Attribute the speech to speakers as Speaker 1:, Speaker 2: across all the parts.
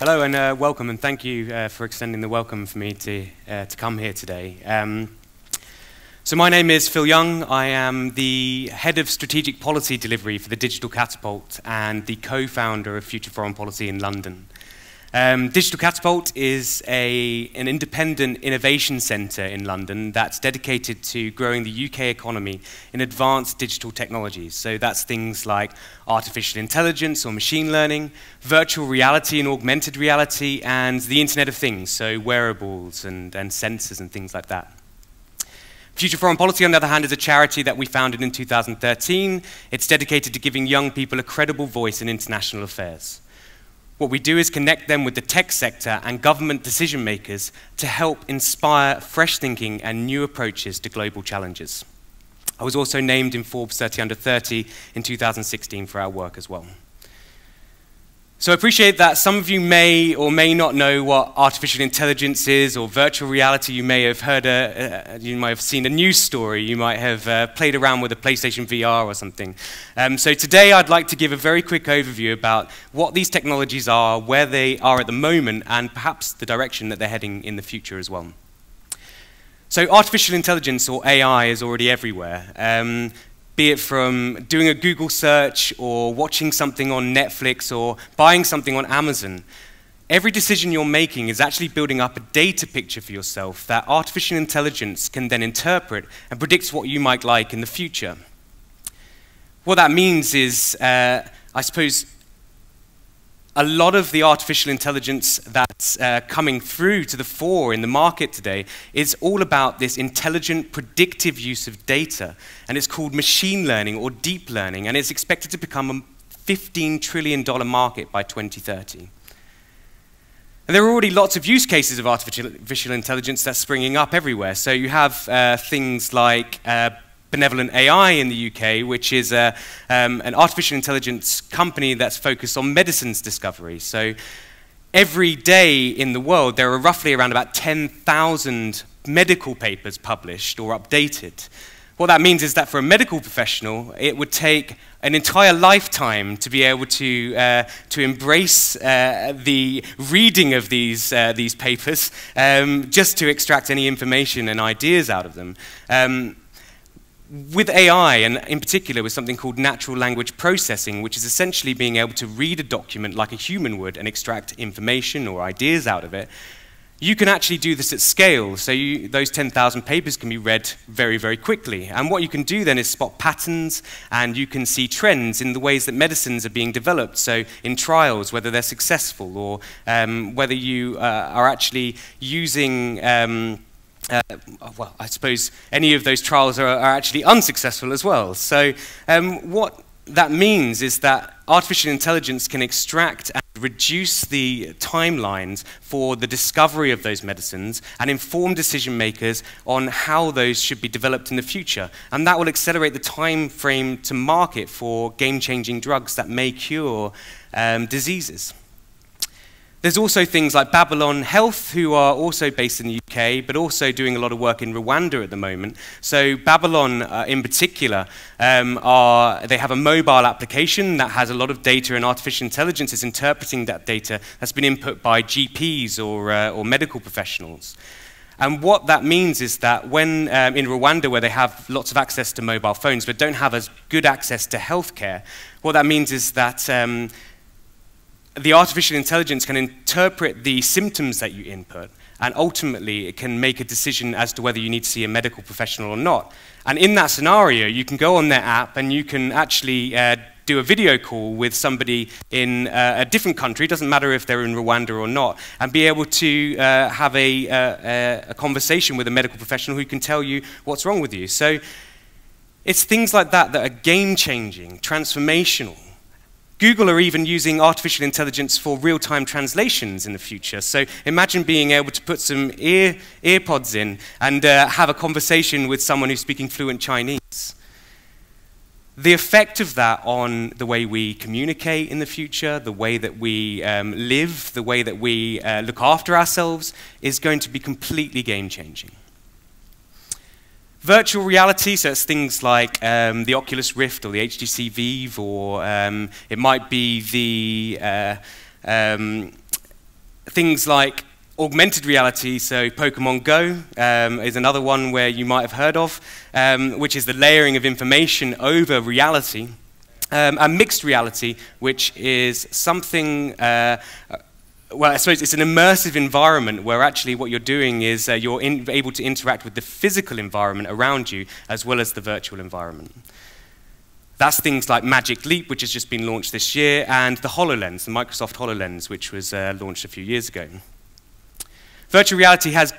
Speaker 1: Hello and welcome, and thank you for extending the welcome for me to come here today. So my name is Phil Young. I am the Head of Strategic Policy Delivery for the Digital Catapult and the co-founder of Future Foreign Policy in London. Digital Catapult is an independent innovation centre in London that's dedicated to growing the UK economy in advanced digital technologies. So that's things like artificial intelligence or machine learning, virtual reality and augmented reality, and the Internet of Things, so wearables and sensors and things like that. Future Foreign Policy, on the other hand, is a charity that we founded in 2013. It's dedicated to giving young people a credible voice in international affairs. What we do is connect them with the tech sector and government decision makers to help inspire fresh thinking and new approaches to global challenges. I was also named in Forbes 30 Under 30 in 2016 for our work as well. So I appreciate that some of you may or may not know what artificial intelligence is or virtual reality. You may have heard you might have seen a news story. You might have played around with a PlayStation VR or something. So today I'd like to give a very quick overview about what these technologies are, where they are at the moment, and perhaps the direction that they're heading in the future as well. So artificial intelligence, or AI, is already everywhere. Be it from doing a Google search or watching something on Netflix or buying something on Amazon. Every decision you're making is actually building up a data picture for yourself that artificial intelligence can then interpret and predict what you might like in the future. What that means is, I suppose, a lot of the artificial intelligence that's coming through to the fore in the market today is all about this intelligent, predictive use of data. And it's called machine learning or deep learning, and it's expected to become a $15 trillion market by 2030. And there are already lots of use cases of artificial intelligence that's springing up everywhere. So you have things like Benevolent AI in the UK, which is an artificial intelligence company that's focused on medicines discovery. So every day in the world, there are roughly around about 10,000 medical papers published or updated. What that means is that for a medical professional, it would take an entire lifetime to be able to embrace the reading of these papers just to extract any information and ideas out of them. With AI, and in particular with something called natural language processing, which is essentially being able to read a document like a human would and extract information or ideas out of it, you can actually do this at scale. So those 10,000 papers can be read very, very quickly. And what you can do then is spot patterns, and you can see trends in the ways that medicines are being developed. So in trials, whether they're successful or whether you are actually using well, I suppose any of those trials are actually unsuccessful as well. So what that means is that artificial intelligence can extract and reduce the timelines for the discovery of those medicines and inform decision makers on how those should be developed in the future. And that will accelerate the time frame to market for game-changing drugs that may cure diseases. There's also things like Babylon Health, who are also based in the UK, but also doing a lot of work in Rwanda at the moment. So Babylon, in particular, they have a mobile application that has a lot of data, and artificial intelligence is interpreting that data that's been input by GPs or medical professionals. And what that means is that when, in Rwanda, where they have lots of access to mobile phones, but don't have as good access to healthcare, what that means is that the artificial intelligence can interpret the symptoms that you input, and ultimately it can make a decision as to whether you need to see a medical professional or not. And in that scenario, you can go on their app and you can actually do a video call with somebody in a different country, doesn't matter if they're in Rwanda or not, and be able to have a conversation with a medical professional who can tell you what's wrong with you. So it's things like that that are game-changing, transformational. Google are even using artificial intelligence for real-time translations in the future. So imagine being able to put some earpods in and have a conversation with someone who's speaking fluent Chinese. The effect of that on the way we communicate in the future, the way that we live, the way that we look after ourselves, is going to be completely game-changing. Virtual reality, so it's things like the Oculus Rift or the HTC Vive, or it might be the things like augmented reality, so Pokemon Go is another one where you might have heard of, which is the layering of information over reality. And mixed reality, which is something, well, I suppose it's an immersive environment where actually what you're doing is you're able to interact with the physical environment around you as well as the virtual environment. That's things like Magic Leap, which has just been launched this year, and the HoloLens, the Microsoft HoloLens, which was launched a few years ago. Virtual reality has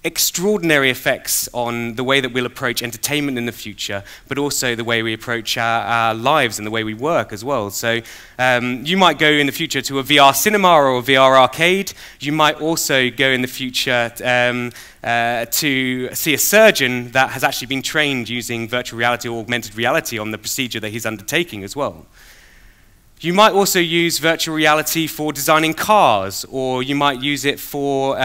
Speaker 1: extraordinary effects on the way that we'll approach entertainment in the future, but also the way we approach our lives and the way we work as well. So you might go in the future to a VR cinema or a VR arcade. You might also go in the future to see a surgeon that has actually been trained using virtual reality or augmented reality on the procedure that he's undertaking as well. You might also use virtual reality for designing cars, or you might use it for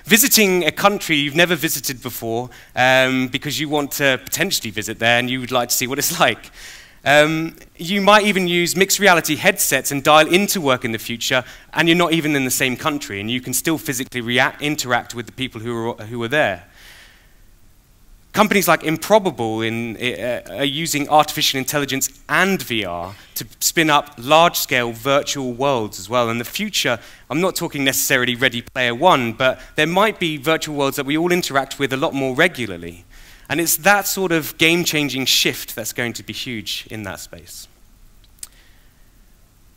Speaker 1: visiting a country you've never visited before because you want to potentially visit there and you would like to see what it's like. You might even use mixed reality headsets and dial into work in the future, and you're not even in the same country, and you can still physically interact with the people who are there. Companies like Improbable are using artificial intelligence and VR to spin up large-scale virtual worlds as well. In the future, I'm not talking necessarily Ready Player One, but there might be virtual worlds that we all interact with a lot more regularly. And it's that sort of game-changing shift that's going to be huge in that space.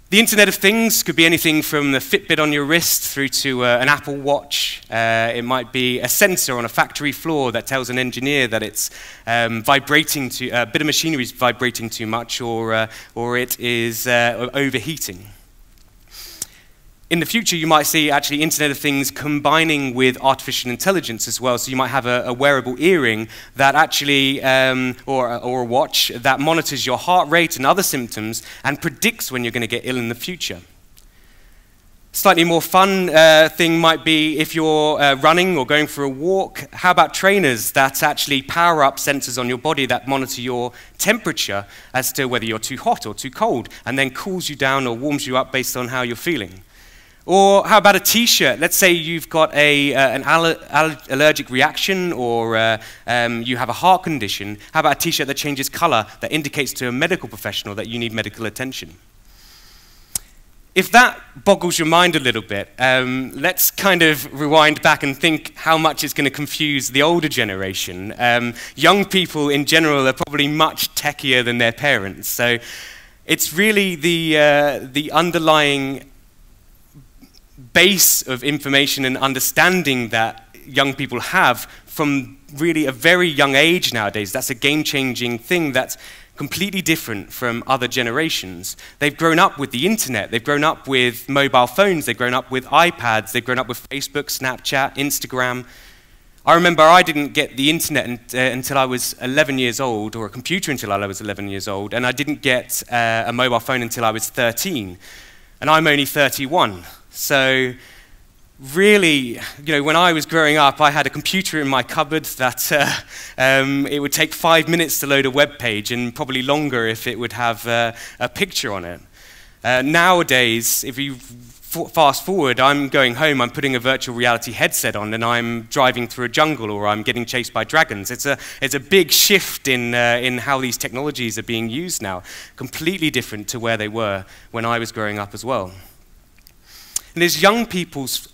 Speaker 1: The Internet of Things could be anything from the Fitbit on your wrist through to an Apple Watch. It might be a sensor on a factory floor that tells an engineer that it's vibrating a bit of machinery is vibrating too much, or it is overheating. In the future, you might see actually Internet of Things combining with artificial intelligence as well. So you might have a wearable earring that actually, or a watch that monitors your heart rate and other symptoms and predicts when you're going to get ill in the future. Slightly more fun thing might be if you're running or going for a walk. How about trainers that actually power up sensors on your body that monitor your temperature as to whether you're too hot or too cold, and then cools you down or warms you up based on how you're feeling? Or how about a t-shirt? Let's say you've got an allergic reaction, or you have a heart condition. How about a t-shirt that changes color, that indicates to a medical professional that you need medical attention? If that boggles your mind a little bit, let's kind of rewind back and think how much it's going to confuse the older generation. Young people in general are probably much techier than their parents. So it's really the underlying base of information and understanding that young people have from really a very young age nowadays. That's a game-changing thing that's completely different from other generations. They've grown up with the internet, they've grown up with mobile phones, they've grown up with iPads, they've grown up with Facebook, Snapchat, Instagram. I remember I didn't get the internet until I was 11 years old, or a computer until I was 11 years old, and I didn't get a mobile phone until I was 13. And I'm only 31. So really, when I was growing up, I had a computer in my cupboard that it would take 5 minutes to load a web page, and probably longer if it would have a picture on it. Nowadays, if you fast forward, I'm going home, I'm putting a virtual reality headset on, and I'm driving through a jungle, or I'm getting chased by dragons. It's a big shift in how these technologies are being used now, completely different to where they were when I was growing up as well. And as young people's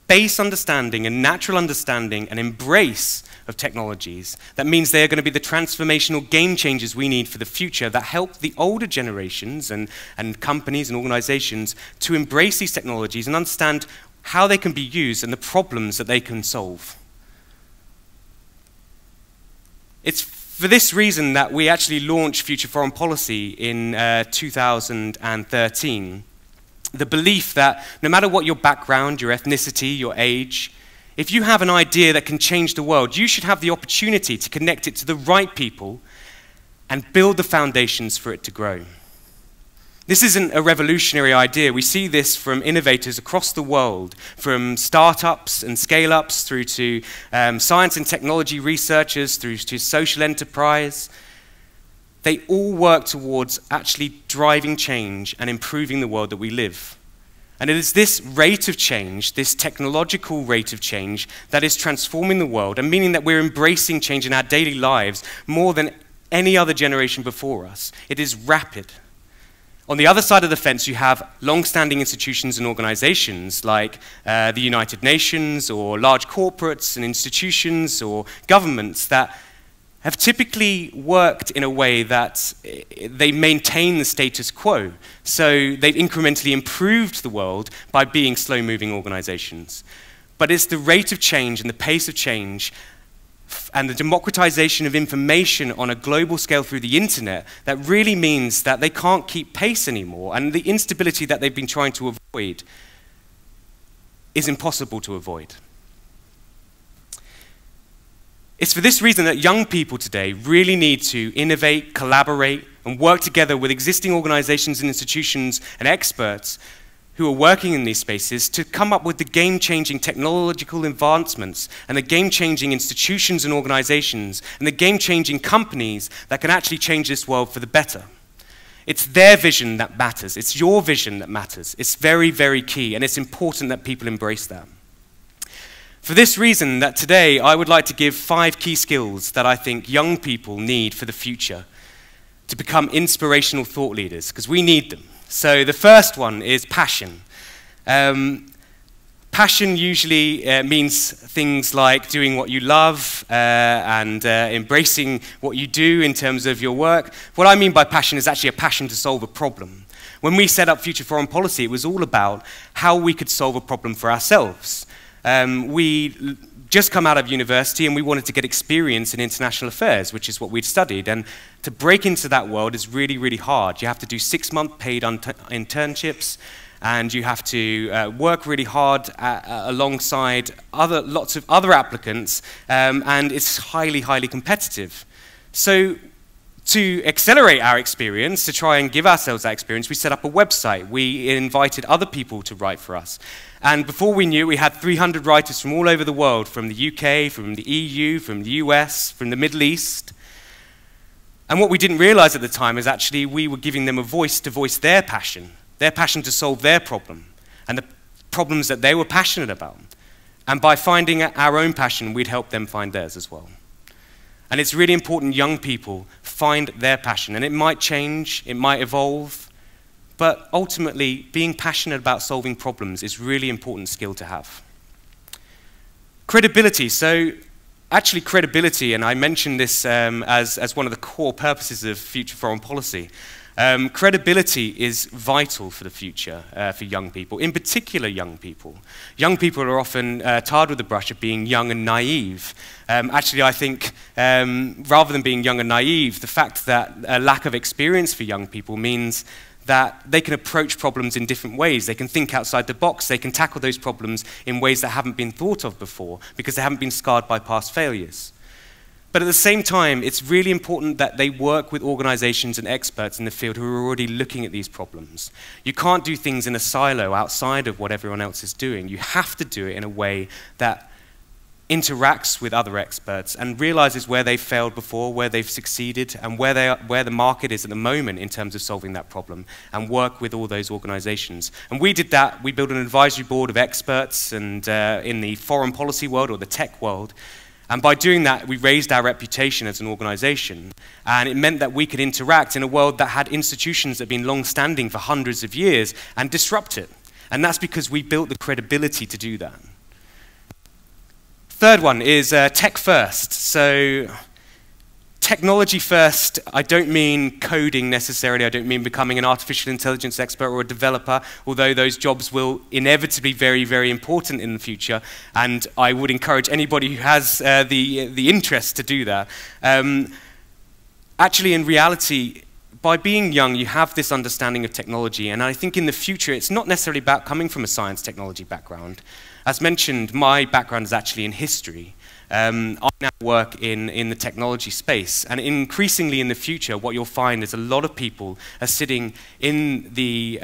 Speaker 1: base understanding and natural understanding and embrace of technologies, that means they are going to be the transformational game changers we need for the future that help the older generations and companies and organizations to embrace these technologies and understand how they can be used and the problems that they can solve. It's for this reason that we actually launched Future Foreign Policy in 2013. The belief that no matter what your background, your ethnicity, your age, if you have an idea that can change the world, you should have the opportunity to connect it to the right people and build the foundations for it to grow. This isn't a revolutionary idea. We see this from innovators across the world, from startups and scale-ups through to science and technology researchers, through to social enterprise. They all work towards actually driving change and improving the world that we live. And it is this rate of change, this technological rate of change, that is transforming the world and meaning that we're embracing change in our daily lives more than any other generation before us. It is rapid. On the other side of the fence, you have long-standing institutions and organizations like the United Nations or large corporates and institutions or governments that have typically worked in a way that they maintain the status quo. So they've incrementally improved the world by being slow-moving organizations. But it's the rate of change and the pace of change and the democratization of information on a global scale through the internet that really means that they can't keep pace anymore, and the instability that they've been trying to avoid is impossible to avoid. It's for this reason that young people today really need to innovate, collaborate, and work together with existing organizations and institutions and experts who are working in these spaces to come up with the game-changing technological advancements and the game-changing institutions and organizations and the game-changing companies that can actually change this world for the better. It's their vision that matters. It's your vision that matters. It's very, very key, and it's important that people embrace that. For this reason, that today I would like to give 5 key skills that I think young people need for the future to become inspirational thought leaders, because we need them. So the first one is passion. Passion usually means things like doing what you love and embracing what you do in terms of your work. What I mean by passion is actually a passion to solve a problem. When we set up Future Foreign Policy, it was all about how we could solve a problem for ourselves. We just come out of university and we wanted to get experience in international affairs, which is what we'd studied. And to break into that world is really, really hard. You have to do 6-month paid internships, and you have to work really hard alongside lots of other applicants, and it's highly, highly competitive. So to accelerate our experience, to try and give ourselves that experience, we set up a website. We invited other people to write for us. And before we knew it, we had 300 writers from all over the world, from the UK, from the EU, from the US, from the Middle East. And what we didn't realize at the time is actually we were giving them a voice to voice their passion to solve their problem, and the problems that they were passionate about. And by finding our own passion, we'd help them find theirs as well. And it's really important young people find their passion. And it might change, it might evolve, but ultimately, being passionate about solving problems is a really important skill to have. Credibility. So actually credibility, and I mentioned this as one of the core purposes of Future Foreign Policy. Credibility is vital for the future for young people, in particular young people. Young people are often tarred with the brush of being young and naive. Actually, I think rather than being young and naive, the fact that a lack of experience for young people means that they can approach problems in different ways. They can think outside the box. They can tackle those problems in ways that haven't been thought of before because they haven't been scarred by past failures. But at the same time, it's really important that they work with organizations and experts in the field who are already looking at these problems. You can't do things in a silo outside of what everyone else is doing. You have to do it in a way that interacts with other experts and realizes where they've failed before, where they've succeeded, and where the market is at the moment in terms of solving that problem, and work with all those organizations. And we did that. We built an advisory board of experts and in the foreign policy world or the tech world. And by doing that, we raised our reputation as an organization. And it meant that we could interact in a world that had institutions that had been long-standing for hundreds of years and disrupt it. And that's because we built the credibility to do that. Third one is tech first. So technology first, I don't mean coding necessarily. I don't mean becoming an artificial intelligence expert or a developer, although those jobs will inevitably be very, very important in the future. And I would encourage anybody who has the interest to do that. Actually, in reality, by being young, you have this understanding of technology. And I think in the future, it's not necessarily about coming from a science technology background. As mentioned, my background is actually in history. I now work in the technology space, and increasingly in the future, what you'll find is a lot of people are sitting in the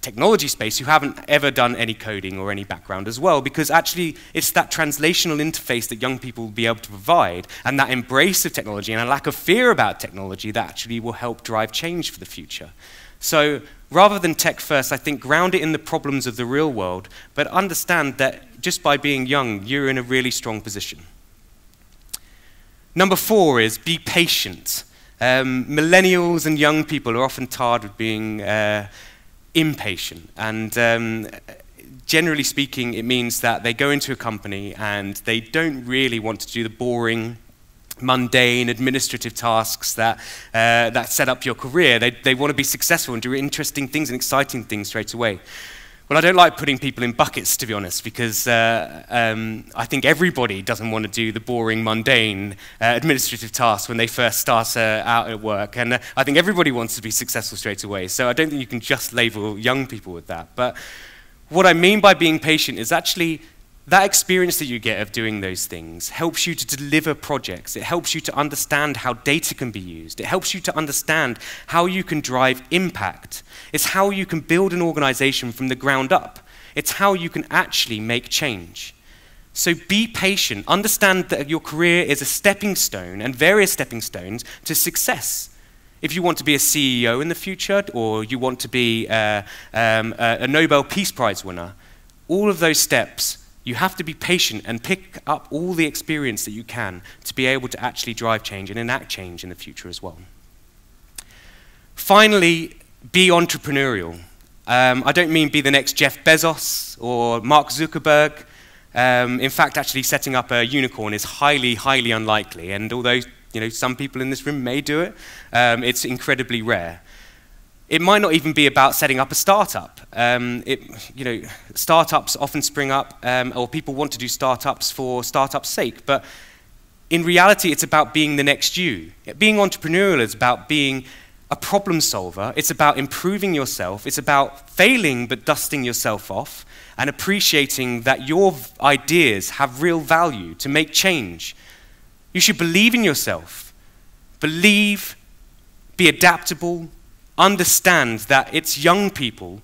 Speaker 1: technology space who haven't ever done any coding or any background as well, because actually it's that translational interface that young people will be able to provide, and that embrace of technology and a lack of fear about technology that actually will help drive change for the future. So rather than tech first, I think ground it in the problems of the real world, but understand that just by being young, you're in a really strong position. Number 4 is be patient. Millennials and young people are often tarred with being impatient, and generally speaking, it means that they go into a company and they don't really want to do the boring, mundane, administrative tasks that set up your career. They want to be successful and do interesting things and exciting things straight away. Well, I don't like putting people in buckets, to be honest, because I think everybody doesn't want to do the boring, mundane, administrative tasks when they first start out at work. And I think everybody wants to be successful straight away. So I don't think you can just label young people with that. But what I mean by being patient is actually that experience that you get of doing those things helps you to deliver projects. It helps you to understand how data can be used. It helps you to understand how you can drive impact. It's how you can build an organization from the ground up. It's how you can actually make change. So be patient. Understand that your career is a stepping stone and various stepping stones to success. If you want to be a CEO in the future, or you want to be a Nobel Peace Prize winner, all of those steps, you have to be patient and pick up all the experience that you can to be able to actually drive change and enact change in the future as well. Finally, be entrepreneurial. I don't mean be the next Jeff Bezos or Mark Zuckerberg. In fact, actually setting up a unicorn is highly, highly unlikely. And although some people in this room may do it, it's incredibly rare. It might not even be about setting up a startup. Startups often spring up, or people want to do startups for startup's sake, but in reality, it's about being the next you. Being entrepreneurial is about being a problem solver. It's about improving yourself. It's about failing but dusting yourself off and appreciating that your ideas have real value to make change. You should believe in yourself. Believe, be adaptable, understand that it's young people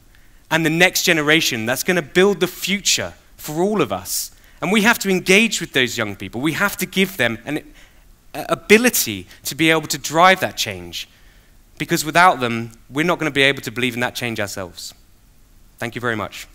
Speaker 1: and the next generation that's going to build the future for all of us. And we have to engage with those young people. We have to give them an ability to be able to drive that change. Because without them, we're not going to be able to believe in that change ourselves. Thank you very much.